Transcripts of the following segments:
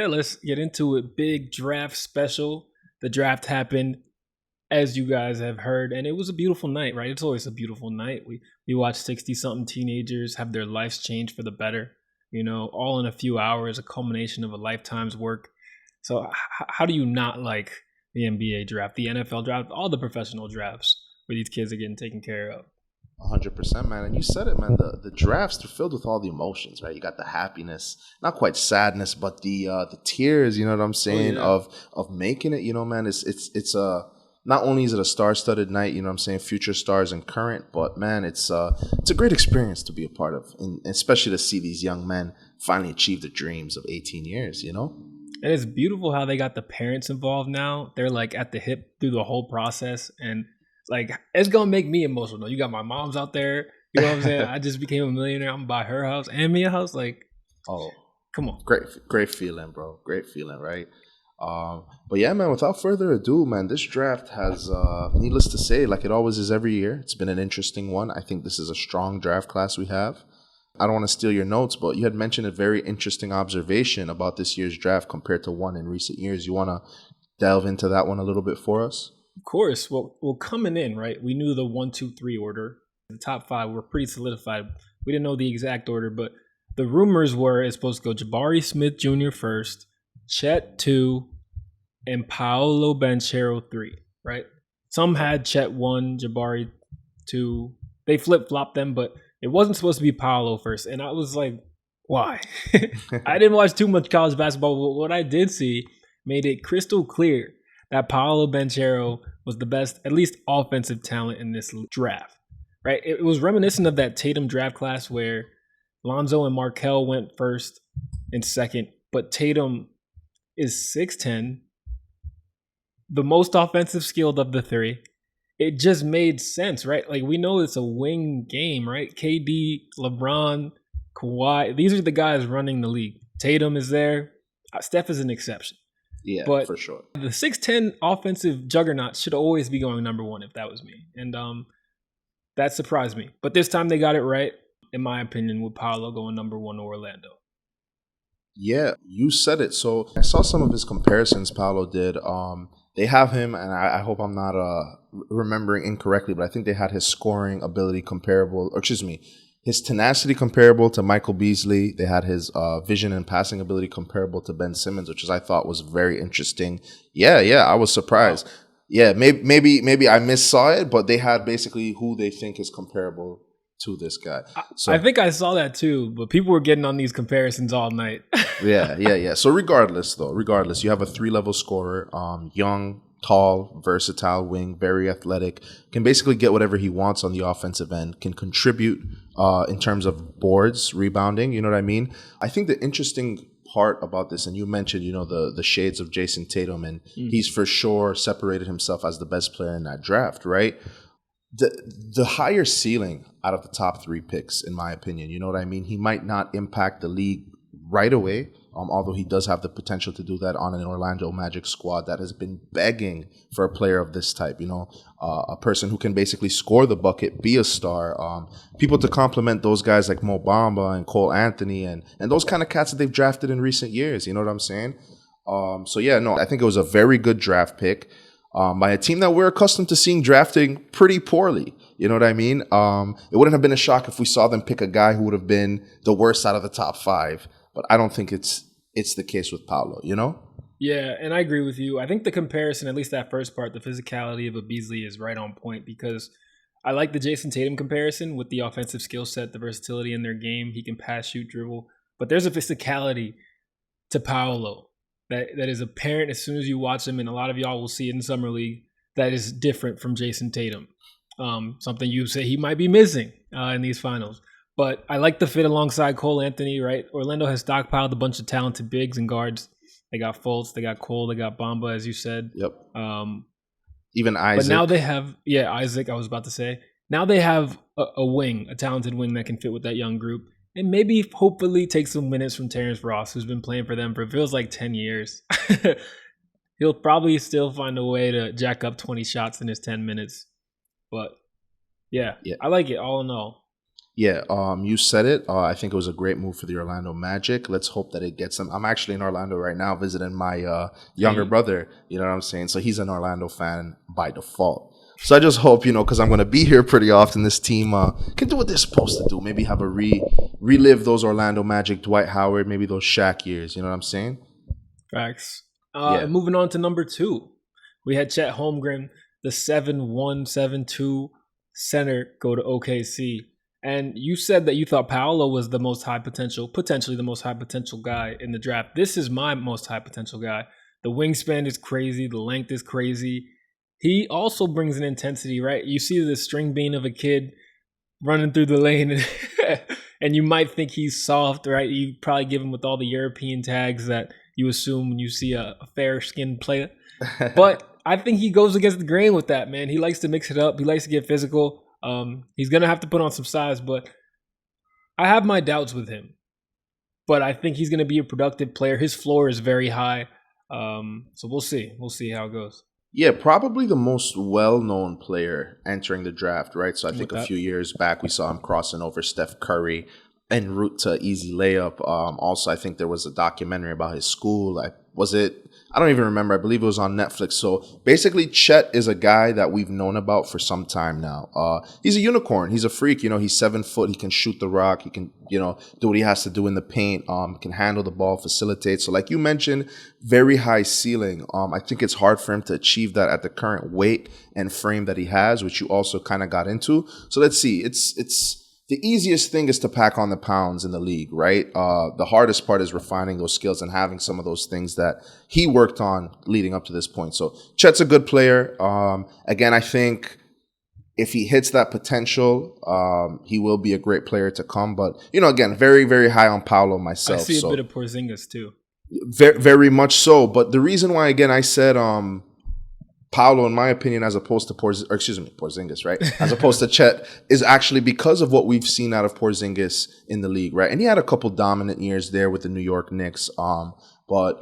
Yeah, let's get into it. Big draft special. The draft happened, as you guys have heard, and it was a beautiful night, right? It's always a beautiful night. We watched 60 something teenagers have their lives changed for the better, all in a few hours, a culmination of a lifetime's work. So, how do you not like the NBA draft, the NFL draft, all the professional drafts where these kids are getting taken care of? 100%, man. And you said it, man. The drafts, they're filled with all the emotions, right? You got the happiness, not quite sadness, but the tears. You know what I'm saying? Oh, yeah. Of making it. Man. It's not only is it a star-studded night. You know what I'm saying? Future stars and current, but man, it's a great experience to be a part of, and especially to see these young men finally achieve the dreams of 18 years. And it's beautiful how they got the parents involved now. They're like at the hip through the whole process. And like, it's going to make me emotional. You got my mom's out there. You know what I'm saying? I just became a millionaire. I'm going to buy her house and me a house. Like, oh, come on. Great feeling, bro. Great feeling, right? But yeah, man, without further ado, man, this draft has, needless to say, like it always is every year, it's been an interesting one. I think this is a strong draft class we have. I don't want to steal your notes, but you had mentioned a very interesting observation about this year's draft compared to one in recent years. You want to delve into that one a little bit for us? Of course. Well, coming in, right, we knew the 1, 2, 3 order. The top 5 were pretty solidified. We didn't know the exact order, but the rumors were it's supposed to go Jabari Smith Jr. first, Chet 2, and Paolo Banchero 3, right? Some had Chet 1, Jabari 2. They flip-flopped them, but it wasn't supposed to be Paolo first. And I was like, why? I didn't watch too much college basketball, but what I did see made it crystal clear that Paolo Banchero was the best, at least offensive talent in this draft, right? It was reminiscent of that Tatum draft class where Lonzo and Markelle went first and second, but Tatum is 6'10", the most offensive skilled of the three. It just made sense, right? Like, we know it's a wing game, right? KD, LeBron, Kawhi, these are the guys running the league. Tatum is there. Steph is an exception. Yeah, but for sure. The 6'10" offensive juggernaut should always be going number one if that was me. And that surprised me. But this time they got it right, in my opinion, with Paolo going number one to Orlando. Yeah, you said it. So I saw some of his comparisons Paolo did. They have him, and I hope I'm not remembering incorrectly, but I think they had his scoring ability comparable, or excuse me, his tenacity comparable to Michael Beasley. They had his vision and passing ability comparable to Ben Simmons, which I thought was very interesting. Yeah, I was surprised. Wow. Yeah, maybe I missaw it, but they had basically who they think is comparable to this guy. So I think I saw that too, but people were getting on these comparisons all night. Yeah. So regardless, you have a 3-level scorer, young, tall, versatile wing, very athletic, can basically get whatever he wants on the offensive end, can contribute in terms of boards, rebounding, you know what I mean? I think the interesting part about this, and you mentioned, the shades of Jason Tatum, and he's for sure separated himself as the best player in that draft, right? The higher ceiling out of the top 3 picks, in my opinion, you know what I mean? He might not impact the league right away, although he does have the potential to do that on an Orlando Magic squad that has been begging for a player of this type, a person who can basically score the bucket, be a star, people to complement those guys like Mo Bamba and Cole Anthony and those kind of cats that they've drafted in recent years, you know what I'm saying? I think it was a very good draft pick. By a team that we're accustomed to seeing drafting pretty poorly. You know what I mean? It wouldn't have been a shock if we saw them pick a guy who would have been the worst out of the top 5. But I don't think it's the case with Paolo, Yeah, and I agree with you. I think the comparison, at least that first part, the physicality of a Beasley is right on point, because I like the Jason Tatum comparison with the offensive skill set, the versatility in their game. He can pass, shoot, dribble. But there's a physicality to Paolo that is apparent as soon as you watch him, and a lot of y'all will see it in Summer League, that is different from Jason Tatum. Something you say he might be missing in these finals. But I like the fit alongside Cole Anthony, right? Orlando has stockpiled a bunch of talented bigs and guards. They got Fultz, they got Cole, they got Bamba, as you said. Yep. Even Isaac. But now they have, Isaac, I was about to say. Now they have a wing, a talented wing that can fit with that young group. And maybe, hopefully, take some minutes from Terrence Ross, who's been playing for them for, it feels like, 10 years. He'll probably still find a way to jack up 20 shots in his 10 minutes. But, yeah, I like it all in all. Yeah, you said it. I think it was a great move for the Orlando Magic. Let's hope that it gets them. I'm actually in Orlando right now visiting my younger Hey, brother. You know what I'm saying? So he's an Orlando fan by default. So I just hope, because I'm going to be here pretty often, this team can do what they're supposed to do. Maybe have a relive those Orlando Magic, Dwight Howard, maybe those Shaq years. You know what I'm saying? facts. Yeah. And moving on to number 2, we had Chet Holmgren, the 7-1, 7-2 center, go to OKC. And you said that you thought Paolo was the most high potential, potentially the most high potential guy in the draft. This is my most high potential guy. The wingspan is crazy. The length is crazy. He also brings an intensity, right? You see the string bean of a kid running through the lane, and you might think he's soft, right? You probably give him with all the European tags that you assume when you see a fair-skinned player. But I think he goes against the grain with that, man. He likes to mix it up. He likes to get physical. He's going to have to put on some size, but I have my doubts with him. But I think he's going to be a productive player. His floor is very high. So we'll see. We'll see how it goes. Yeah, probably the most well-known player entering the draft, right? So I With think a that, few years back we saw him crossing over Steph Curry en route to easy layup. Also, I think there was a documentary about his school. I don't even remember. I believe it was on Netflix. So basically, Chet is a guy that we've known about for some time now. He's a unicorn. He's a freak. He's 7 foot. He can shoot the rock. He can, do what he has to do in the paint. Can handle the ball, facilitate. So like you mentioned, very high ceiling. I think it's hard for him to achieve that at the current weight and frame that he has, which you also kind of got into. So let's see. It's the easiest thing is to pack on the pounds in the league, right? The hardest part is refining those skills and having some of those things that he worked on leading up to this point. So Chet's a good player. Again, I think if he hits that potential, he will be a great player to come. But, again, very, very high on Paolo myself. I see a bit of Porzingis too. Very, very much so. But the reason why, again, I said Paolo, in my opinion, as opposed to Porzingis, right? As opposed to Chet, is actually because of what we've seen out of Porzingis in the league, right? And he had a couple dominant years there with the New York Knicks. But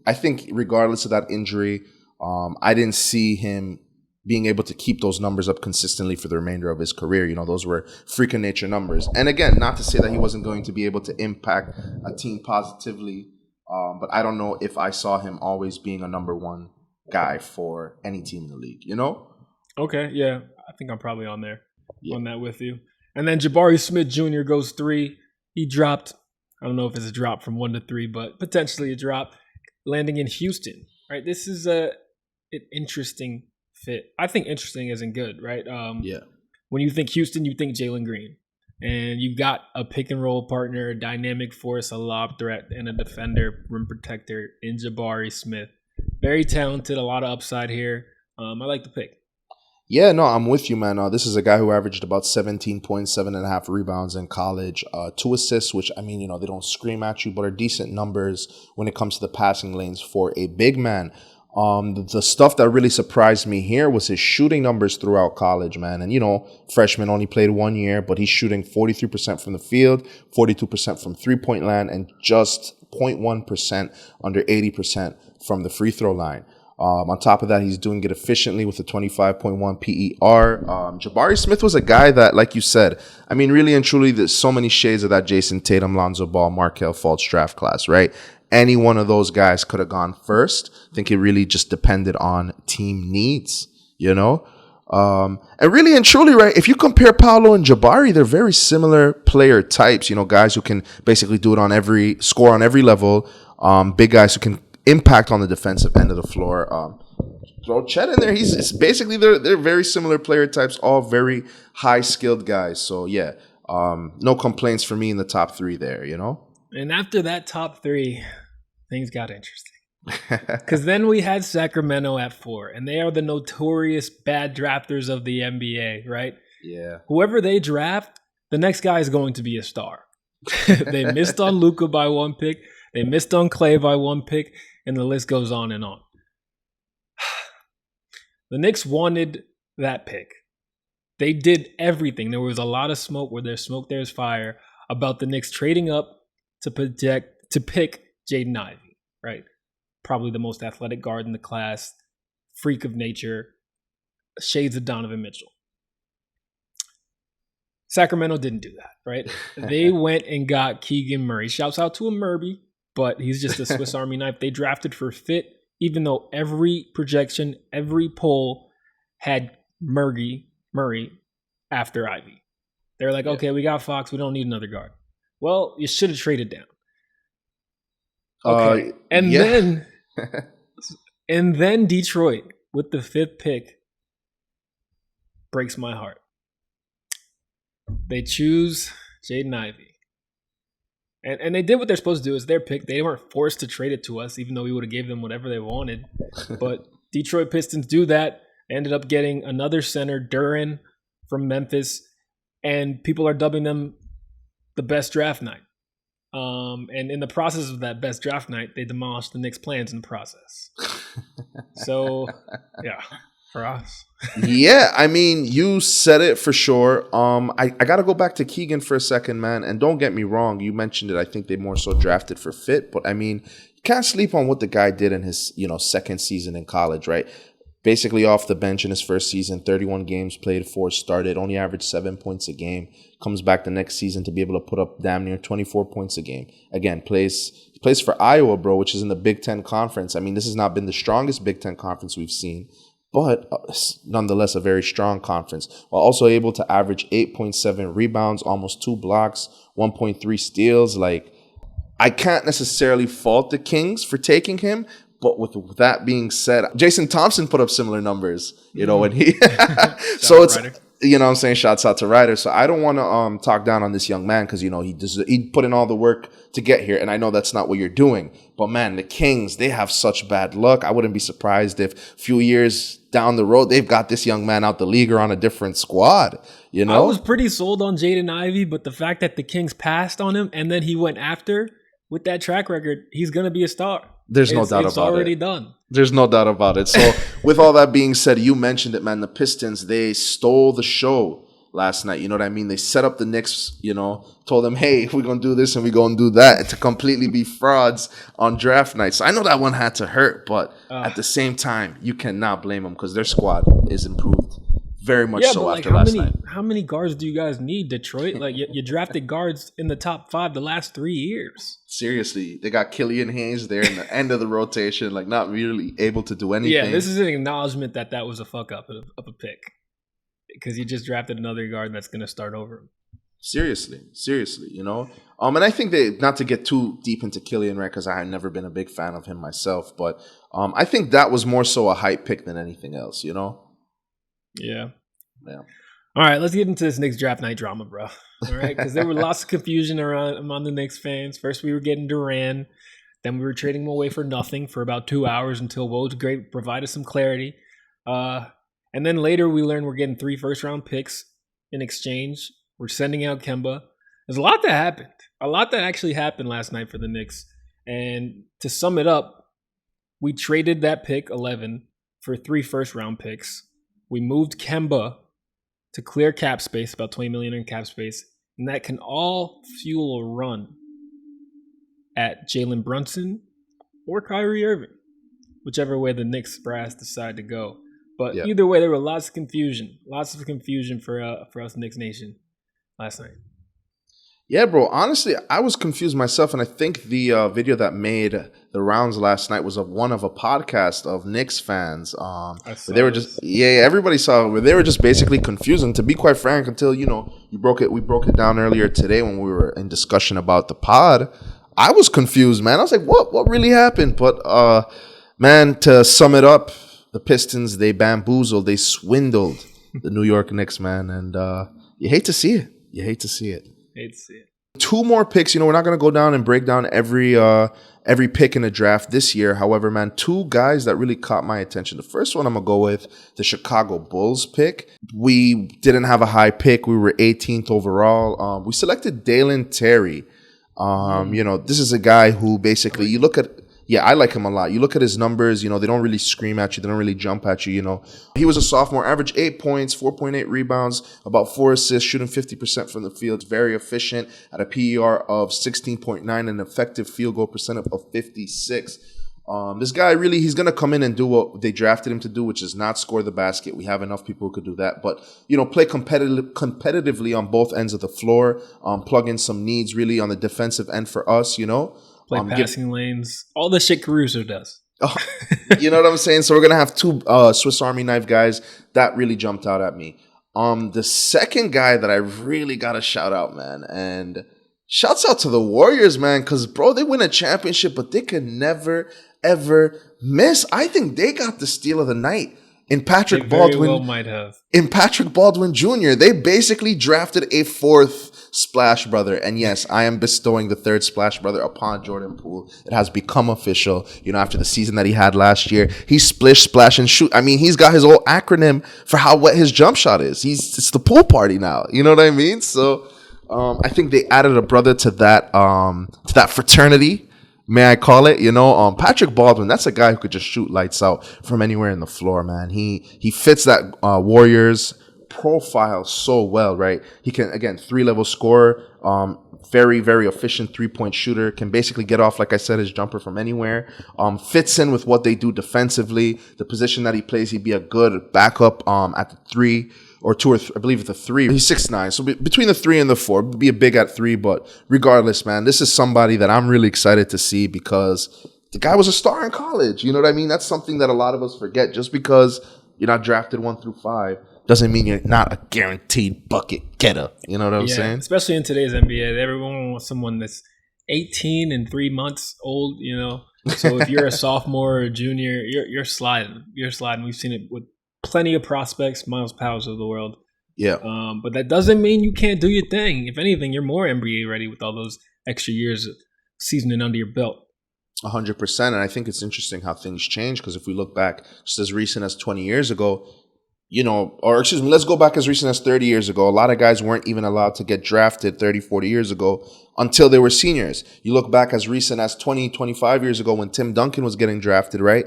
I think regardless of that injury, I didn't see him being able to keep those numbers up consistently for the remainder of his career. Those were freak of nature numbers. And again, not to say that he wasn't going to be able to impact a team positively, but I don't know if I saw him always being a number one guy for any team in the league, Okay, yeah, I think I'm probably on there, Yeah. on that with you. And then Jabari Smith Jr. goes 3. He dropped. I don't know if it's a drop from 1 to 3, but potentially a drop, landing in Houston. Right, this is an interesting fit. I think interesting isn't good, right? Yeah. When you think Houston, you think Jalen Green, and you've got a pick and roll partner, a dynamic force, a lob threat, and a defender, rim protector in Jabari Smith. Very talented, a lot of upside here. I like the pick. Yeah, no, I'm with you, man. This is a guy who averaged about 17 points, 7.5 rebounds in college, 2 assists, which, I mean, they don't scream at you, but are decent numbers when it comes to the passing lanes for a big man. The stuff that really surprised me here was his shooting numbers throughout college, man. And, freshman only played 1 year, but he's shooting 43% from the field, 42% from three-point land, and just 0.1% under 80% from the free throw line. On top of that, he's doing it efficiently with a 25.1 PER. Jabari Smith was a guy that, like you said, I mean, really and truly, there's so many shades of that Jason Tatum, Lonzo Ball, Markelle Fultz draft class, right? Any one of those guys could have gone first. I think it really just depended on team needs, And really and truly, right, if you compare Paolo and Jabari, they're very similar player types, guys who can basically do it score on every level, big guys who can impact on the defensive end of the floor. Throw Chet in there. It's basically they're very similar player types, all very high skilled guys. So yeah, no complaints for me in the top 3 there, And after that top 3, things got interesting. Because then we had Sacramento at 4, and they are the notorious bad drafters of the NBA, right? Yeah. Whoever they draft, the next guy is going to be a star. They missed on Luka by 1 pick. They missed on Clay by 1 pick, and the list goes on and on. The Knicks wanted that pick. They did everything. There was a lot of smoke. Where there's smoke, there's fire about the Knicks trading up to pick Jaden Ivey, right? Probably the most athletic guard in the class, freak of nature, shades of Donovan Mitchell. Sacramento didn't do that, right? They went and got Keegan Murray. Shouts out to a Murby, but he's just a Swiss Army knife. They drafted for fit, even though every projection, every poll had Murray after Ivy. They're like, okay, we got Fox. We don't need another guard. Well, you should have traded down. Okay. And then Detroit with the 5th pick breaks my heart. They choose Jaden Ivey. And they did what they're supposed to do. It's their pick. They weren't forced to trade it to us, even though we would have gave them whatever they wanted. But Detroit Pistons do that. They ended up getting another center, Duran, from Memphis. And people are dubbing them the best draft night. And in the process of that best draft night, they demolished the Knicks' plans in the process. So, yeah, for us. Yeah, I mean, you said it for sure. I got to go back to Keegan for a second, man. And don't get me wrong. You mentioned it. I think they more so drafted for fit. But, I mean, you can't sleep on what the guy did in his, second season in college, right? Basically off the bench in his first season, 31 games played, 4 started, only averaged 7 points a game. Comes back the next season to be able to put up damn near 24 points a game. Again, plays for Iowa, bro, which is in the Big Ten Conference. I mean, this has not been the strongest Big Ten Conference we've seen, but nonetheless a very strong conference. While also able to average 8.7 rebounds, almost 2 blocks, 1.3 steals. Like, I can't necessarily fault the Kings for taking him. But with that being said, Jason Thompson put up similar numbers, when he so it's Ryder. What I'm saying, shouts out to Ryder. So I don't want to talk down on this young man because he put in all the work to get here, and I know that's not what you're doing. But man, the Kings, they have such bad luck. I wouldn't be surprised if a few years down the road they've got this young man out the league or on a different squad. I was pretty sold on Jaden Ivey, but the fact that the Kings passed on him and then he went after, with that track record, he's gonna be a star. There's no doubt about it. It's already done. There's no doubt about it. So with all that being said, you mentioned it, man. The Pistons, they stole the show last night. You know what I mean? They set up the Knicks, told them, hey, we're going to do this and we're going to do that, to completely be frauds on draft night. So I know that one had to hurt, but at the same time, you cannot blame them because their squad is improved very much so after last night. How many guards do you guys need, Detroit? Like, you drafted guards in the top 5 the last 3 years. Seriously, they got Killian Hayes there in the end of the rotation, like not really able to do anything. Yeah, this is an acknowledgement that was a fuck up of a pick because you just drafted another guard that's going to start over him. Seriously, and I think they, not to get too deep into Killian, right, because I have never been a big fan of him myself, but I think that was more so a hype pick than anything else, Yeah. Yeah. All right, let's get into this Knicks draft night drama, bro. All right, because there were lots of confusion among the Knicks fans. First, we were getting Duran. Then we were trading him away for nothing for about 2 hours until Woj Great provided some clarity. And then later we learned we're getting 3 first-round picks in exchange. We're sending out Kemba. There's a lot that happened. A lot that actually happened last night for the Knicks. And to sum it up, we traded that pick 11 for 3 first-round picks. We moved Kemba to clear cap space, about $20 million in cap space, and that can all fuel a run at Jalen Brunson or Kyrie Irving, whichever way the Knicks brass decide to go. But Either way, there were lots of confusion for us Knicks Nation last night. Yeah, bro. Honestly, I was confused myself, and I think the video that made the rounds last night was of a podcast of Knicks fans. They were just everybody saw it, where they were just basically confusing. To be quite frank, until we broke it down earlier today when we were in discussion about the pod. I was confused, man. I was like, what really happened? But man, to sum it up, the Pistons, they bamboozled, they swindled the New York Knicks, man, and you hate to see it. Hate to see it. 2 more picks. We're not going to go down and break down every pick in the draft this year. However, man, 2 guys that really caught my attention. The first one I'm going to go with, the Chicago Bulls pick. We didn't have a high pick. We were 18th overall. We selected Dalen Terry. This is a guy who basically you look at. Yeah, I like him a lot. You look at his numbers, they don't really scream at you. They don't really jump at you, He was a sophomore, averaged 8 points, 4.8 rebounds, about 4 assists, shooting 50% from the field. Very efficient at a PER of 16.9 and an effective field goal percentage of 56. This guy really, he's going to come in and do what they drafted him to do, which is not score the basket. We have enough people who could do that. But, play competitively on both ends of the floor, plug in some needs really on the defensive end for us, Play passing lanes, all the shit Caruso does. Oh, you know what I'm saying? So we're going to have two Swiss Army knife guys. That really jumped out at me. The second guy that I really got to shout out, man, and shouts out to the Warriors, man, because, bro, they win a championship, but they could never, ever miss. I think they got the steal of the night in Patrick Baldwin. Well might have. In Patrick Baldwin Jr., they basically drafted a fourth Splash Brother. And yes, I am bestowing the third Splash Brother upon Jordan Poole. It has become official. After the season that he had last year, he splish, splash, and shoot. I mean, he's got his whole acronym for how wet his jump shot is. It's the pool party now. You know what I mean? So I think they added a brother to that fraternity. May I call it? Patrick Baldwin, that's a guy who could just shoot lights out from anywhere in the floor, man. He fits that Warriors profile so well, right? He can, again, 3-level scorer, very, very efficient 3-point shooter, can basically get off, like I said, his jumper from anywhere, fits in with what they do defensively, the position that he plays. He'd be a good backup at the 3 or 2 or I believe it's the 3. He's 6'9", so between the 3 and the 4, be a big at 3, but regardless, man, this is somebody that I'm really excited to see because the guy was a star in college. You know what I mean? That's something that a lot of us forget. Just because you're not drafted 1 through 5 doesn't mean you're not a guaranteed bucket getter. You know what I'm saying? Especially in today's NBA, everyone wants someone that's 18 and 3 months old. So if you're a sophomore or a junior, you're sliding. You're sliding. We've seen it with plenty of prospects, Miles Powers of the world. Yeah. But that doesn't mean you can't do your thing. If anything, you're more NBA ready with all those extra years of seasoning under your belt. 100%. And I think it's interesting how things change because if we look back just as recent as 20 years ago, let's go back as recent as 30 years ago. A lot of guys weren't even allowed to get drafted 30, 40 years ago until they were seniors. You look back as recent as 20, 25 years ago when Tim Duncan was getting drafted, right?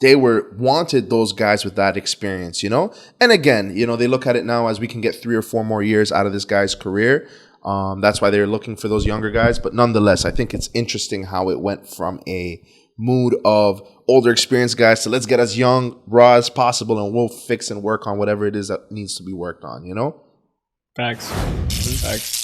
They wanted those guys with that experience, And again, they look at it now as we can get 3 or 4 more years out of this guy's career. That's why they're looking for those younger guys. But nonetheless, I think it's interesting how it went from a mood of older experienced guys to let's get as young, raw as possible, and we'll fix and work on whatever it is that needs to be worked on, Facts. Facts.